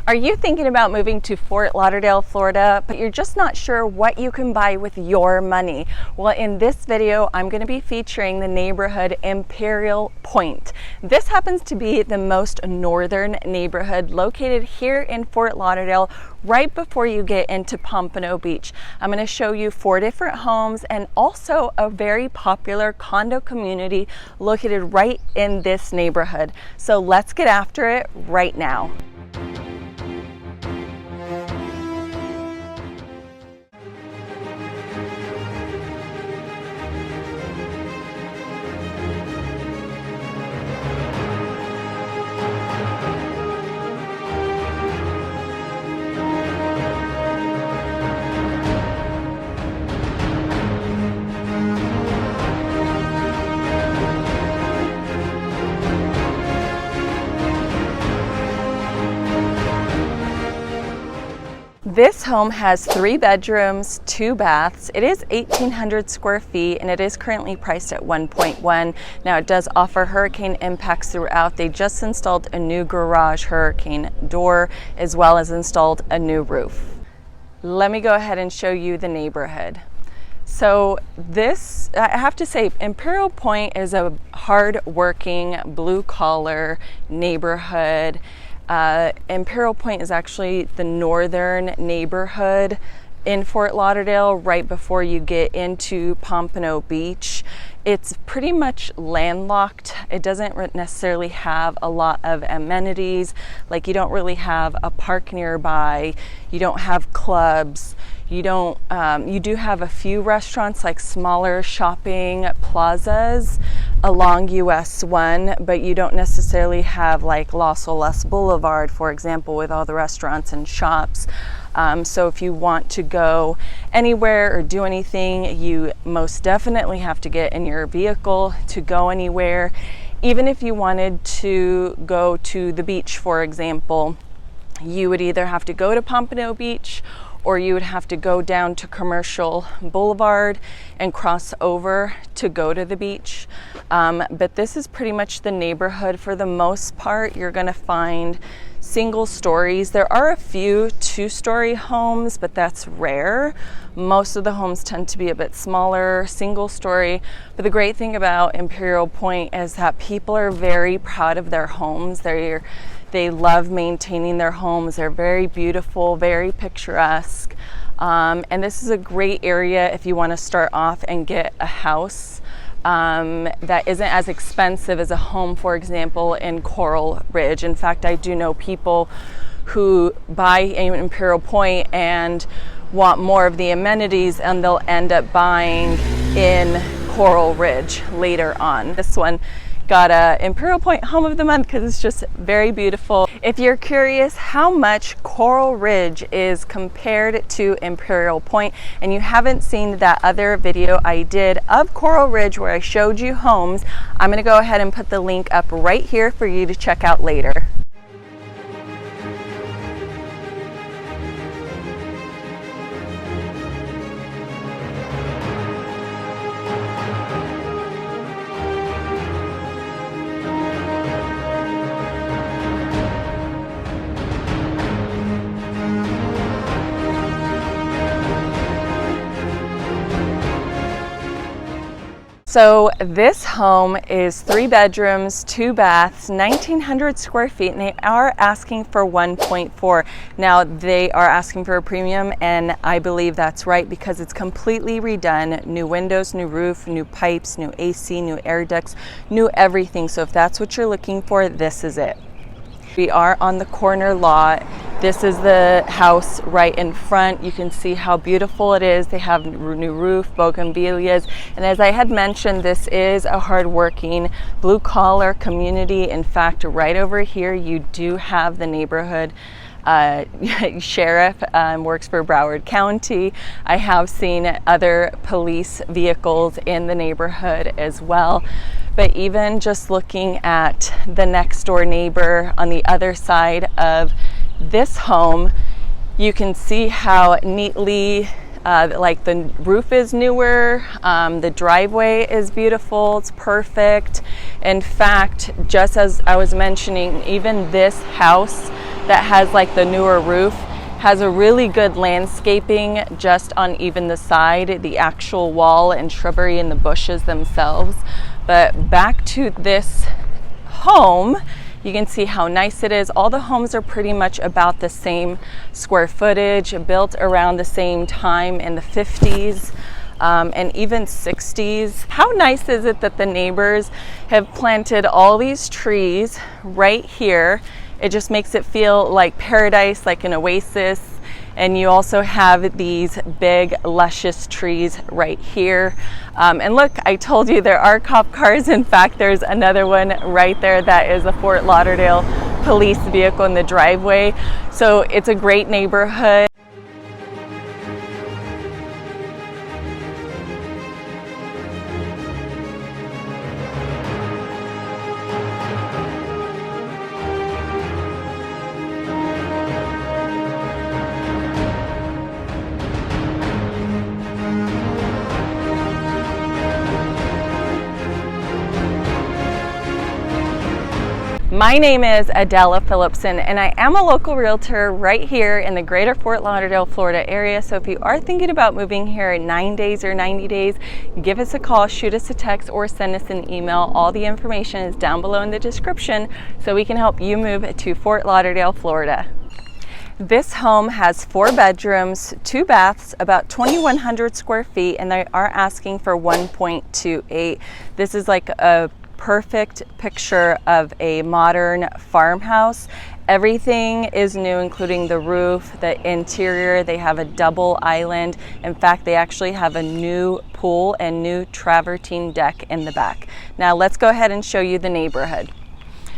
Are you thinking about moving to Fort Lauderdale, Florida, but you're just not sure what you can buy with your money? Well, in this video, I'm going to be featuring the neighborhood Imperial Point. This happens to be the most northern neighborhood located here in Fort Lauderdale, right before you get into Pompano Beach. I'm going to show you 4 different homes and also a very popular condo community located right in this neighborhood. So let's get after it right now. This home has 3 bedrooms, 2 baths. It is 1,800 square feet and it is currently priced at 1.1. Now it does offer hurricane impacts throughout. They just installed a new garage hurricane door as well as installed a new roof. Let me go ahead and show you the neighborhood. So this, I have to say, Imperial Point is a hard-working, blue-collar neighborhood. Imperial Point is actually the northern neighborhood in Fort Lauderdale, right before you get into Pompano Beach. It's pretty much landlocked. It doesn't necessarily have a lot of amenities. Like, you don't really have a park nearby. You don't have clubs. You don't. You do have a few restaurants, like smaller shopping plazas along US 1, but you don't necessarily have like Los Olas Boulevard, for example, with all the restaurants and shops. So if you want to go anywhere or do anything, you most definitely have to get in your vehicle to go anywhere. Even if you wanted to go to the beach, for example, you would either have to go to Pompano Beach or you would have to go down to Commercial Boulevard and cross over to go to the beach. But this is pretty much the neighborhood. For the most part, you're gonna find single stories. There are a few 2-story homes, but that's rare. Most of the homes tend to be a bit smaller, single story. But the great thing about Imperial Point is that people are very proud of their homes. They love maintaining their homes. They're very beautiful, very picturesque. And this is a great area if you want to start off and get a house that isn't as expensive as a home, for example, in Coral Ridge. In fact, I do know people who buy in Imperial Point and want more of the amenities, and they'll end up buying in Coral Ridge later on. This one got a Imperial Point Home of the Month because it's just very beautiful. If you're curious how much Coral Ridge is compared to Imperial Point and you haven't seen that other video I did of Coral Ridge where I showed you homes, I'm going to go ahead and put the link up right here for you to check out later. So this home is 3 bedrooms, 2 baths, 1,900 square feet, and they are asking for 1.4. Now they are asking for a premium, and I believe that's right because it's completely redone. New windows, new roof, new pipes, new AC, new air ducts, new everything. So if that's what you're looking for, this is it. We are on the corner lot. This is the house right in front. You can see how beautiful it is. They have new roof, bougainvilleas. And as I had mentioned, this is a hardworking blue-collar community. In fact, right over here, you do have the neighborhood sheriff, works for Broward County. I have seen other police vehicles in the neighborhood as well. But even just looking at the next door neighbor on the other side of this home, you can see how neatly Like the roof is newer, the driveway is beautiful, it's perfect. In fact, just as I was mentioning, even this house that has like the newer roof has a really good landscaping just on even the side, the actual wall and shrubbery and the bushes themselves. But back to this home, you can see how nice it is. All the homes are pretty much about the same square footage, built around the same time in the 50s and even 60s. How nice is it that the neighbors have planted all these trees right here? It just makes it feel like paradise, like an oasis. And you also have these big luscious trees right here. And look, I told you there are cop cars. In fact, there's another one right there that is a Fort Lauderdale police vehicle in the driveway. So it's a great neighborhood. My name is Adela Philipson, and I am a local realtor right here in the greater Fort Lauderdale, Florida area. So if you are thinking about moving here in 9 days or 90 days, give us a call, shoot us a text, or send us an email. All the information is down below in the description so we can help you move to Fort Lauderdale, Florida. This home has 4 bedrooms, 2 baths, about 2,100 square feet, and they are asking for 1.28. This is like a perfect picture of a modern farmhouse. Everything is new, including the roof, the interior. They have a double island. In fact, they actually have a new pool and new travertine deck in the back. Now let's go ahead and show you the neighborhood.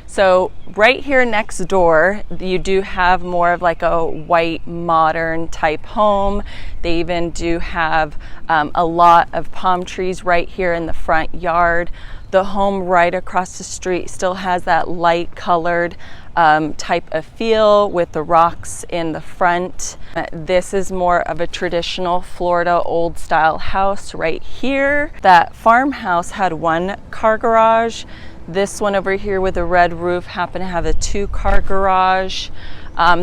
So right here next door, you do have more of like a white modern type home. They even do have a lot of palm trees right here in the front yard. The home right across the street still has that light colored type of feel with the rocks in the front. This is more of a traditional Florida old style house right here. That farmhouse had 1 car garage. This one over here with the red roof happened to have a 2-car garage.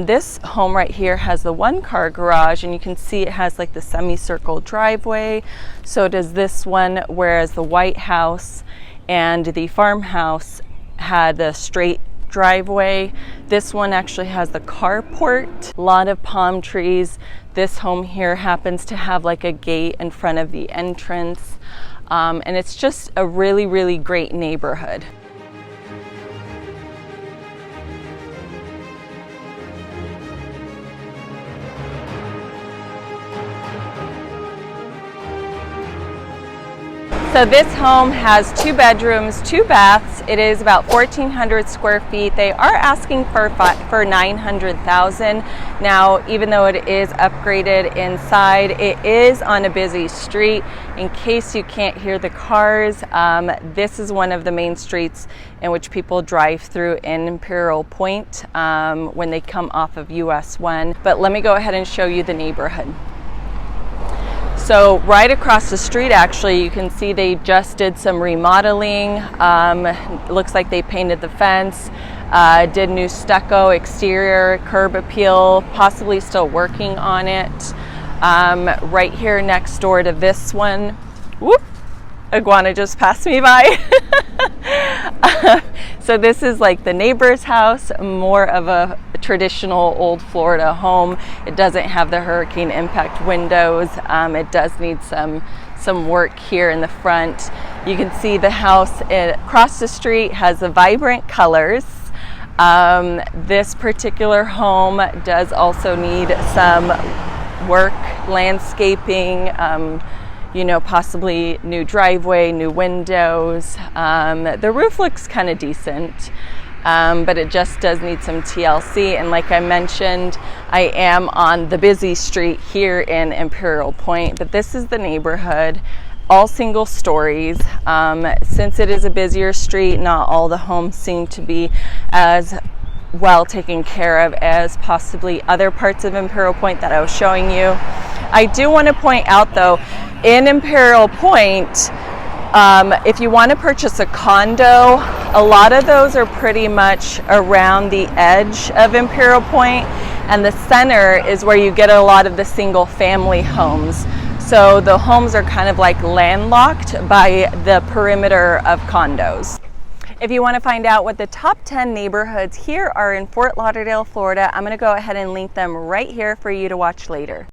This home right here has the 1-car garage, and you can see it has like the semicircle driveway. So does this one, whereas the white house and the farmhouse had a straight driveway. This one actually has the carport, a lot of palm trees. This home here happens to have like a gate in front of the entrance. And it's just a really, really great neighborhood. So this home has 2 bedrooms, 2 baths. It is about 1,400 square feet. They are asking for $900,000. Now, even though it is upgraded inside, it is on a busy street. In case you can't hear the cars, this is one of the main streets in which people drive through in Imperial Point when they come off of US 1. But let me go ahead and show you the neighborhood. So right across the street, actually, you can see they just did some remodeling. Looks like they painted the fence, did new stucco exterior, curb appeal, possibly still working on it. Right here next door to this one, whoop, iguana just passed me by. So this is like the neighbor's house, more of a traditional old Florida home. It doesn't have the hurricane impact windows. It does need some work here in the front. You can see the house across the street has the vibrant colors. This particular home does also need some work, landscaping, you know, possibly new driveway, new windows. The roof looks kind of decent. But it just does need some TLC. And like I mentioned, I am on the busy street here in Imperial Point, but this is the neighborhood, all single stories. Since it is a busier street, not all the homes seem to be as well taken care of as possibly other parts of Imperial Point that I was showing you. I do want to point out though, in Imperial Point, if you want to purchase a condo, a lot of those are pretty much around the edge of Imperial Point, and the center is where you get a lot of the single family homes. So the homes are kind of like landlocked by the perimeter of condos. If you want to find out what the top 10 neighborhoods here are in Fort Lauderdale, Florida, I'm going to go ahead and link them right here for you to watch later.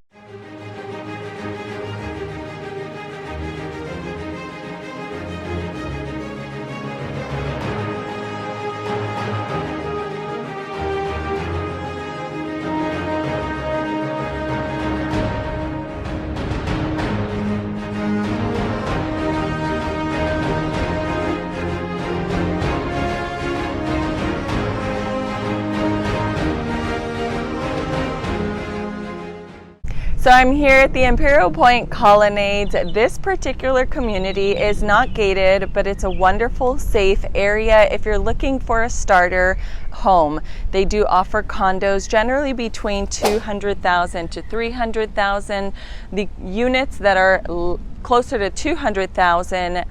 So I'm here at the Imperial Point Colonnades. This particular community is not gated, but it's a wonderful, safe area if you're looking for a starter home. They do offer condos generally between $200,000 to $300,000. The units that are closer to $200,000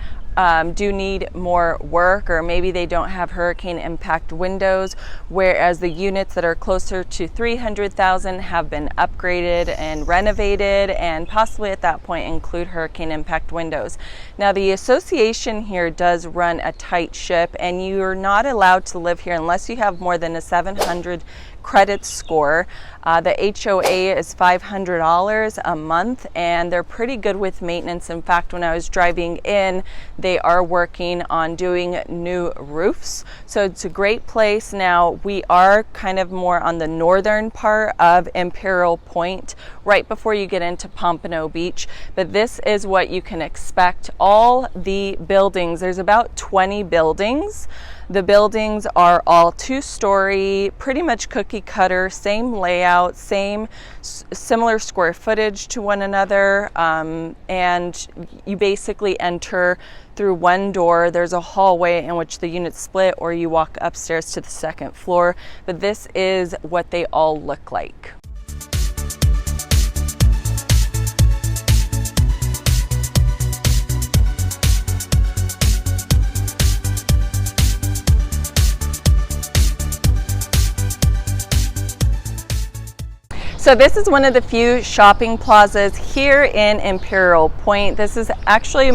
do need more work, or maybe they don't have hurricane impact windows, whereas the units that are closer to $300,000 have been upgraded and renovated and possibly at that point include hurricane impact windows. Now the association here does run a tight ship, and you're not allowed to live here unless you have more than a 700 credit score. The HOA is $500 a month, and they're pretty good with maintenance. In fact, when I was driving in, they are working on doing new roofs. So it's a great place. Now, we are kind of more on the northern part of Imperial Point, right before you get into Pompano Beach. But this is what you can expect. All the buildings, there's about 20 buildings. The buildings are all two-story, pretty much cookie cutter, same layout, similar square footage to one another, and you basically enter through one door. There's a hallway in which the units split, or you walk upstairs to the second floor, but this is what they all look like. So this is one of the few shopping plazas here in Imperial Point. This is actually,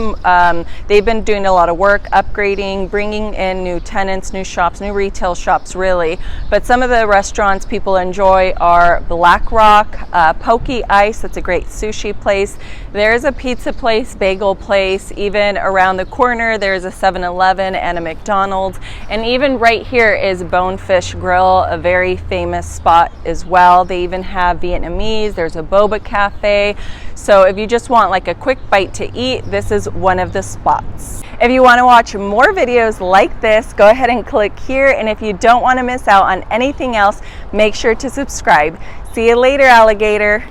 they've been doing a lot of work, upgrading, bringing in new tenants, new shops, new retail shops really. But some of the restaurants people enjoy are Black Rock, Pokey Ice, that's a great sushi place. There's a pizza place, bagel place. Even around the corner, there's a 7-Eleven and a McDonald's. And even right here is Bonefish Grill, a very famous spot as well. They even have Vietnamese, there's a boba cafe. So if you just want like a quick bite to eat, this is one of the spots. If you want to watch more videos like this, go ahead and click here. And if you don't want to miss out on anything else, make sure to subscribe. See you later, alligator.